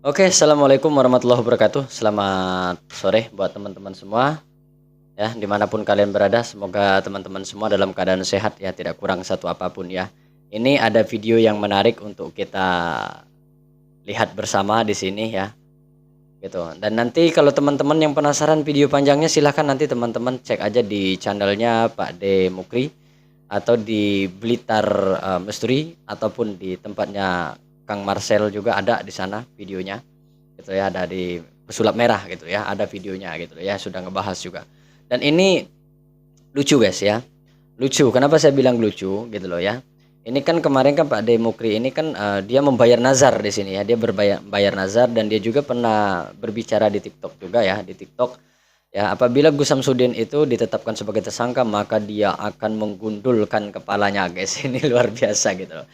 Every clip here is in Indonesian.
Oke, assalamualaikum warahmatullahi wabarakatuh. Selamat sore buat teman-teman semua, ya dimanapun kalian berada. Semoga teman-teman semua dalam keadaan sehat ya, tidak kurang satu apapun ya. Ini ada video yang menarik untuk kita lihat bersama di sini ya, gitu. Dan nanti kalau teman-teman yang penasaran video panjangnya, silahkan nanti teman-teman cek aja di channelnya Pak De Mukri atau di Blitar Misteri ataupun di tempatnya Kang Marcel juga ada di sana videonya gitu ya, ada di Pesulap Merah gitu ya, ada videonya gitu ya, sudah ngebahas juga. Dan ini lucu guys ya, lucu. Kenapa saya bilang lucu gitu loh ya? Ini kan kemarin kan Pak Demokri ini kan dia membayar nazar di sini ya, dia bayar nazar dan dia juga pernah berbicara di TikTok juga ya, di TikTok ya, apabila Gus Samsudin itu ditetapkan sebagai tersangka maka dia akan menggundulkan kepalanya guys. Ini luar biasa gitu loh.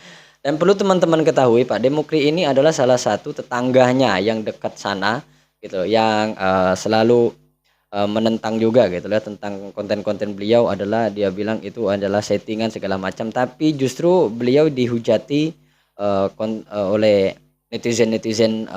Dan perlu teman-teman ketahui Pak Demokri ini adalah salah satu tetangganya yang dekat sana gitu, yang selalu menentang juga gitu ya tentang konten-konten beliau, adalah dia bilang itu adalah settingan segala macam, tapi justru beliau dihujati oleh netizen-netizen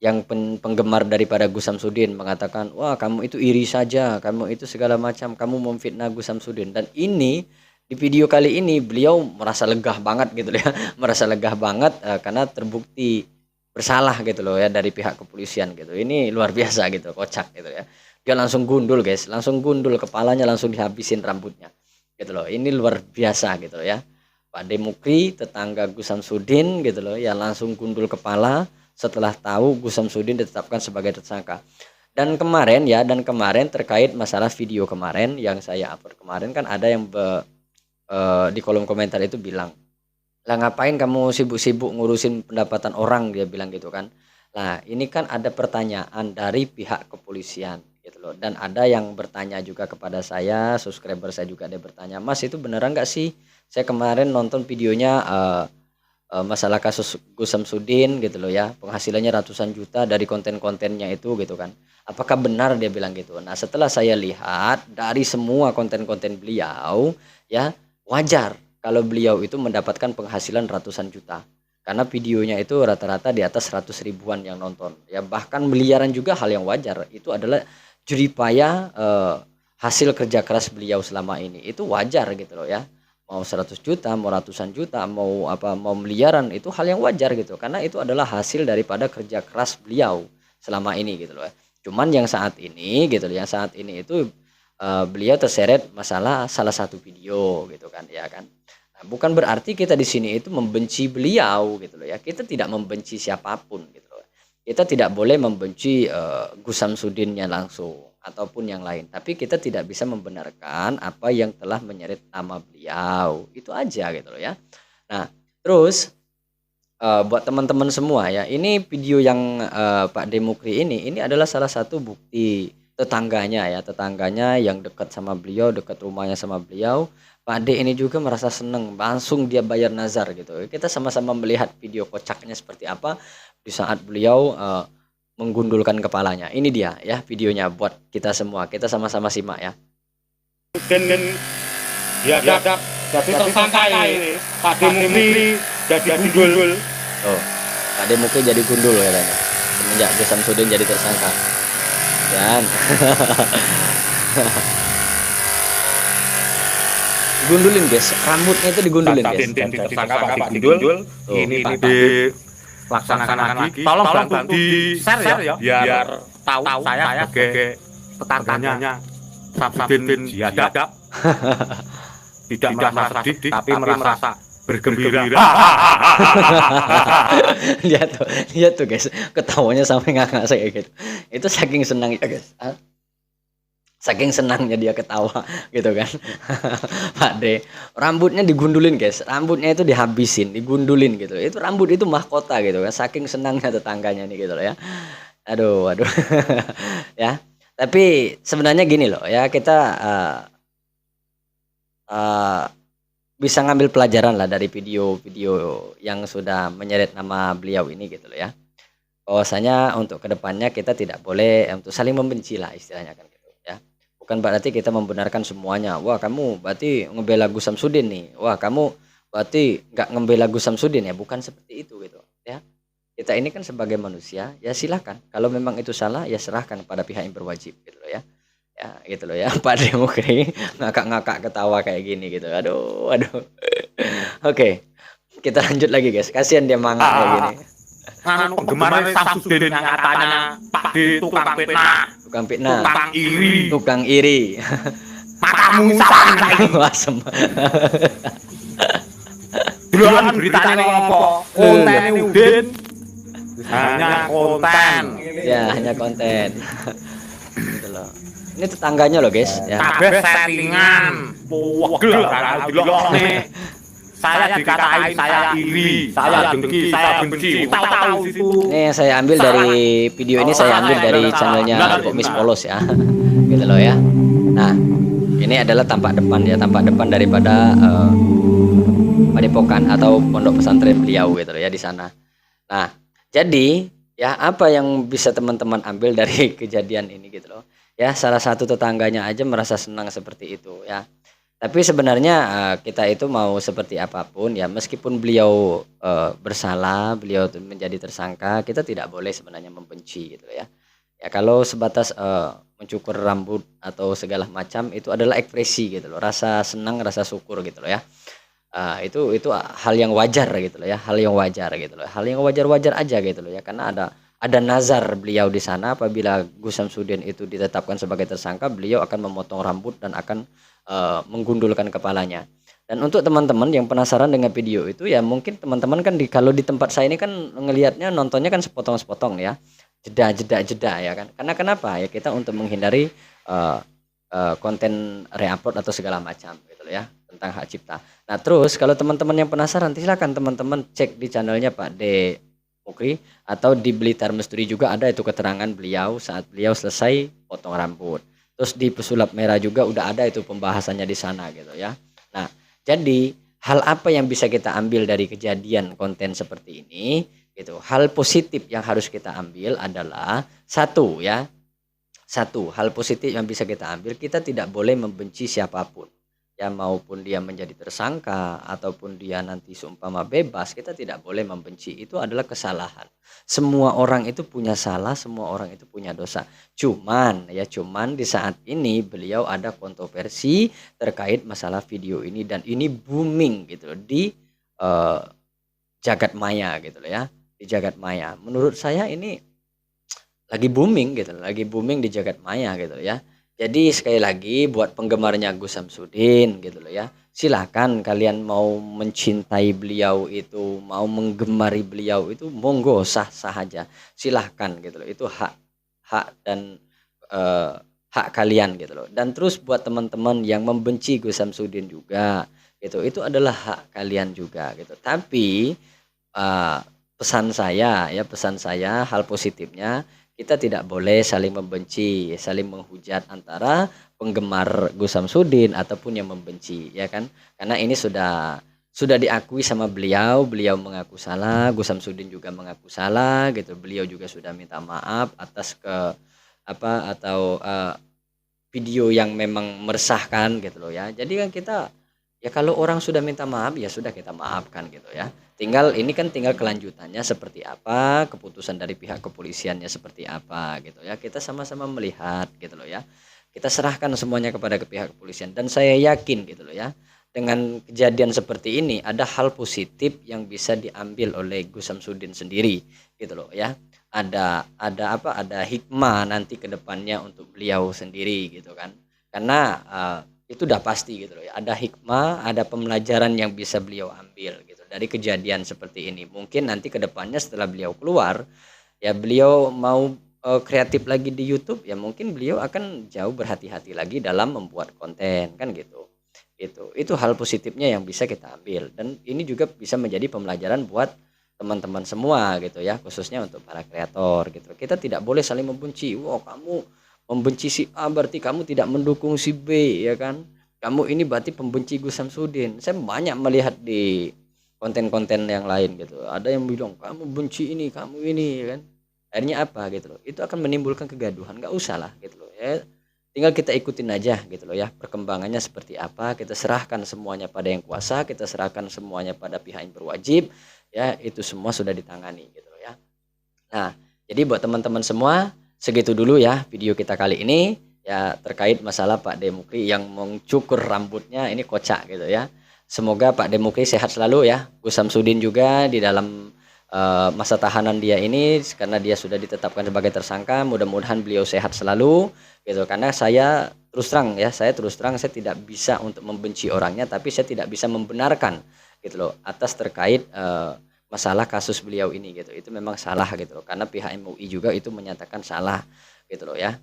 yang penggemar daripada Gus Samsudin, mengatakan wah kamu itu iri saja, kamu itu segala macam, kamu memfitnah Gus Samsudin. Dan ini di video kali ini beliau merasa legah banget gitu ya, merasa legah banget karena terbukti bersalah gitu loh ya dari pihak kepolisian gitu. Ini luar biasa gitu, kocak gitu ya. Dia langsung gundul guys, langsung gundul kepalanya, langsung dihabisin rambutnya gitu loh. Ini luar biasa gitu loh ya. Pak Demukri tetangga Gus Samsudin gitu loh ya, langsung gundul kepala setelah tahu Gus Samsudin ditetapkan sebagai tersangka. Dan kemarin ya, dan kemarin terkait masalah video kemarin yang saya upload kemarin, kan ada yang di kolom komentar itu bilang, lah ngapain kamu sibuk-sibuk ngurusin pendapatan orang, dia bilang gitu kan. Nah ini kan ada pertanyaan dari pihak kepolisian gitu loh, dan ada yang bertanya juga kepada saya, subscriber saya juga ada bertanya, Mas itu beneran nggak sih, saya kemarin nonton videonya masalah kasus Gus Samsudin gitu loh ya, penghasilannya ratusan juta dari konten-kontennya itu gitu kan, apakah benar, dia bilang gitu. Nah setelah saya lihat dari semua konten-konten beliau ya, wajar kalau beliau itu mendapatkan penghasilan ratusan juta, karena videonya itu rata-rata di atas 100 ribuan yang nonton ya, bahkan miliaran juga hal yang wajar. Itu adalah jeripaya hasil kerja keras beliau selama ini, itu wajar gitu loh ya. Mau 100 juta, mau ratusan juta, mau apa, mau miliaran, itu hal yang wajar gitu, karena itu adalah hasil daripada kerja keras beliau selama ini gitu loh. Cuman yang saat ini gitu loh, yang saat ini itu beliau terseret masalah salah satu video gitu kan ya kan. Nah, bukan berarti kita di sini itu membenci beliau gitu loh ya. Kita tidak membenci siapapun gitu loh. Kita tidak boleh membenci Gus Samsudinnya langsung ataupun yang lain. Tapi kita tidak bisa membenarkan apa yang telah menyeret nama beliau. Itu aja gitu loh ya. Nah, terus buat teman-teman semua ya, ini video yang Pak Demukri ini adalah salah satu bukti tetangganya ya, tetangganya yang dekat sama beliau, dekat rumahnya sama beliau. Pak D ini juga merasa seneng, langsung dia bayar nazar gitu. Kita sama-sama melihat video kocaknya seperti apa di saat beliau menggundulkan kepalanya. Ini dia ya videonya buat kita semua. Kita sama-sama simak ya. Dan dihadap jadi tersangka ini Pak Demukri jadi gundul. Oh, Pak Demukri jadi gundul katanya semenjak Gus Samsudin jadi tersangka. Dan digundulin guys, rambutnya itu digundulin guys. Tersangka Pak digundul. Ini dilaksanakan lagi. Tolong bantu di share ya, biar tahu saya sebagai tetangganya Samsudin dihadap. Tidak merasa sedih, tapi merasa bergembira. Lihat tuh guys, ketawanya sampai ngakak kayak gitu. Itu saking senang ya guys. Saking senangnya dia ketawa gitu kan. Pak D, rambutnya digundulin guys, rambutnya itu dihabisin, digundulin gitu. Itu rambut itu mahkota gitu kan, saking senangnya tetangganya nih gitu loh ya. Aduh. Ya, tapi sebenarnya gini loh ya, kita bisa ngambil pelajaran lah dari video-video yang sudah menyeret nama beliau ini gitu loh ya. Bahwasanya untuk kedepannya kita tidak boleh untuk saling membenci lah istilahnya kan gitu ya. Bukan berarti kita membenarkan semuanya. Wah kamu berarti ngebela Gus Samsudin nih. Wah kamu berarti nggak ngebela Gus Samsudin ya. Bukan seperti itu gitu ya. kita ini kan sebagai manusia ya silakan, kalau memang itu salah ya serahkan pada pihak yang berwajib gitu loh ya. Ya gitu loh ya. Pak Demokri ngakak-ngakak ketawa kayak gini gitu. Aduh, aduh. Oke, kita lanjut lagi guys. Kasihan dia mangap kayak gini. Penggemar Samsudin yang katanya Pak D tukang fitnah, Tukang fitnah, tukang iri, tukang iri. matamu salah saiki. Wasem. Duluan beritanya apa? Konten Udin hanya konten. Ya, hanya konten. Gitu loh. Ini tetangganya loh guys ya. Kabeh settingan. Wegel kalau dilokne. Saya dikatain saya iri, saya dengki, saya benci. Tahu-tahu itu. Ini yang saya ambil dari video ini, saya ambil dari channelnya Komis Polos ya. Gitu loh ya. Nah, ini adalah tampak depan ya, tampak depan daripada Padepokan atau pondok pesantren beliau gitu loh ya di sana. Nah, jadi ya apa yang bisa teman-teman ambil dari kejadian ini gitu loh. Ya, salah satu tetangganya aja merasa senang seperti itu ya. Tapi sebenarnya kita itu mau seperti apapun ya, meskipun beliau bersalah, beliau menjadi tersangka, kita tidak boleh sebenarnya membenci gitu ya. Ya kalau sebatas mencukur rambut atau segala macam itu adalah ekspresi gitu loh, rasa senang, rasa syukur gitu loh ya. Itu hal yang wajar gitu loh ya, hal yang wajar gitu loh, hal yang wajar-wajar aja gitu loh ya, karena ada nazar beliau di sana. Apabila Gus Samsudin itu ditetapkan sebagai tersangka, beliau akan memotong rambut dan akan menggundulkan kepalanya. Dan untuk teman-teman yang penasaran dengan video itu ya, mungkin teman-teman kan kalau di tempat saya ini kan ngelihatnya, nontonnya kan sepotong-sepotong ya, jeda ya kan. Karena kenapa ya, kita untuk menghindari konten reupload atau segala macam gitu loh ya, tentang hak cipta. Nah terus kalau teman-teman yang penasaran, silakan teman-teman cek di channelnya Pak D Mukri, atau di Blitar Misteri juga ada itu keterangan beliau saat beliau selesai potong rambut. Terus di Pesulap Merah juga udah ada itu pembahasannya di sana gitu ya. Nah, jadi hal apa yang bisa kita ambil dari kejadian konten seperti ini gitu. Hal positif yang harus kita ambil adalah satu ya. Satu hal positif yang bisa kita ambil, kita tidak boleh membenci siapapun. Ya maupun dia menjadi tersangka ataupun dia nanti seumpama bebas, kita tidak boleh membenci. Itu adalah kesalahan. Semua orang itu punya salah, semua orang itu punya dosa. Cuman di saat ini beliau ada kontroversi terkait masalah video ini, dan ini booming gitu loh di jagat maya gitu loh ya, di jagat maya. Menurut saya ini lagi booming gitu loh, lagi booming di jagat maya gitu loh ya. Jadi sekali lagi buat penggemarnya Gus Samsudin gitu loh ya, silakan kalian mau mencintai beliau itu, mau menggemari beliau itu, monggo, sah-sah aja, silahkan gitu loh, itu hak dan hak kalian gitu loh. Dan terus buat teman-teman yang membenci Gus Samsudin juga gitu, itu adalah hak kalian juga gitu. Tapi pesan saya hal positifnya, kita tidak boleh saling membenci, saling menghujat antara penggemar Gus Samsudin ataupun yang membenci, ya kan? Karena ini sudah diakui sama beliau, beliau mengaku salah, Gus Samsudin juga mengaku salah gitu. Beliau juga sudah minta maaf atas video yang memang meresahkan gitu loh ya. Jadi kan kita ya, kalau orang sudah minta maaf ya sudah, kita maafkan gitu ya. Tinggal kelanjutannya seperti apa, keputusan dari pihak kepolisiannya seperti apa gitu ya. Kita sama-sama melihat gitu loh ya. Kita serahkan semuanya kepada pihak kepolisian, dan saya yakin gitu loh ya, dengan kejadian seperti ini ada hal positif yang bisa diambil oleh Gus Samsudin sendiri gitu loh ya. Ada hikmah nanti ke depannya untuk beliau sendiri gitu kan. Karena itu udah pasti gitu loh ya, ada hikmah, ada pembelajaran yang bisa beliau ambil gitu dari kejadian seperti ini. Mungkin nanti ke depannya setelah beliau keluar ya, beliau mau kreatif lagi di YouTube ya, mungkin beliau akan jauh berhati-hati lagi dalam membuat konten kan gitu. Itu hal positifnya yang bisa kita ambil, dan ini juga bisa menjadi pembelajaran buat teman-teman semua gitu ya, khususnya untuk para kreator gitu. Kita tidak boleh saling membenci. Wah, kamu membenci si A berarti kamu tidak mendukung si B ya kan, kamu ini berarti pembenci Gus Samsudin. Saya banyak melihat di konten-konten yang lain gitu, ada yang bilang kamu benci ini, kamu ini ya kan. Akhirnya apa gitu loh, itu akan menimbulkan kegaduhan. Nggak usah lah gitu loh ya, tinggal kita ikutin aja gitu loh ya, perkembangannya seperti apa, kita serahkan semuanya pada yang kuasa, kita serahkan semuanya pada pihak yang berwajib ya, itu semua sudah ditangani gitu loh ya. Nah, jadi buat teman-teman semua, segitu dulu ya video kita kali ini ya terkait masalah Pak Demukri yang mencukur rambutnya ini kocak gitu ya. Semoga Pak Demukri sehat selalu ya. Gus Samsudin juga di dalam masa tahanan dia ini karena dia sudah ditetapkan sebagai tersangka, mudah-mudahan beliau sehat selalu gitu. Karena saya terus terang saya tidak bisa untuk membenci orangnya, tapi saya tidak bisa membenarkan gitu loh atas terkait masalah kasus beliau ini gitu. Itu memang salah gitu loh, karena pihak MUI juga itu menyatakan salah gitu loh ya.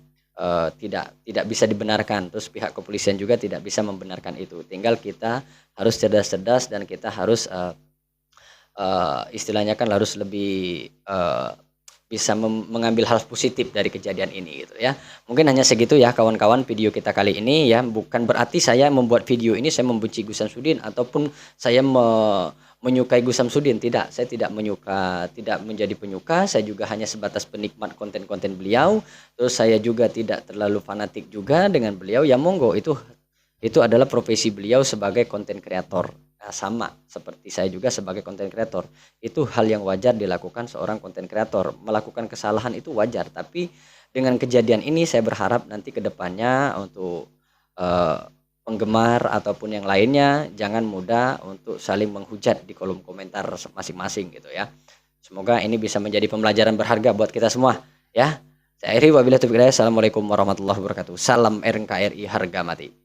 Tidak bisa dibenarkan, terus pihak kepolisian juga tidak bisa membenarkan itu. Tinggal kita harus cerdas-cerdas dan kita harus istilahnya kan harus lebih bisa mengambil hal positif dari kejadian ini gitu ya. Mungkin hanya segitu ya kawan-kawan video kita kali ini ya. Bukan berarti saya membuat video ini saya membenci Gus Samsudin ataupun saya menyukai Gus Samsudin. Tidak, saya tidak menjadi penyuka, saya juga hanya sebatas penikmat konten-konten beliau. Terus saya juga tidak terlalu fanatik juga dengan beliau. Ya monggo, itu adalah profesi beliau sebagai konten kreator. Nah, sama seperti saya juga sebagai konten kreator. Itu hal yang wajar dilakukan seorang konten kreator. Melakukan kesalahan itu wajar, tapi dengan kejadian ini saya berharap nanti ke depannya untuk penggemar ataupun yang lainnya jangan mudah untuk saling menghujat di kolom komentar masing-masing gitu ya. Semoga ini bisa menjadi pembelajaran berharga buat kita semua ya. Saya akhiri, wabillahi taufiq hidayah. Assalamualaikum warahmatullahi wabarakatuh. Salam RNKRI harga mati.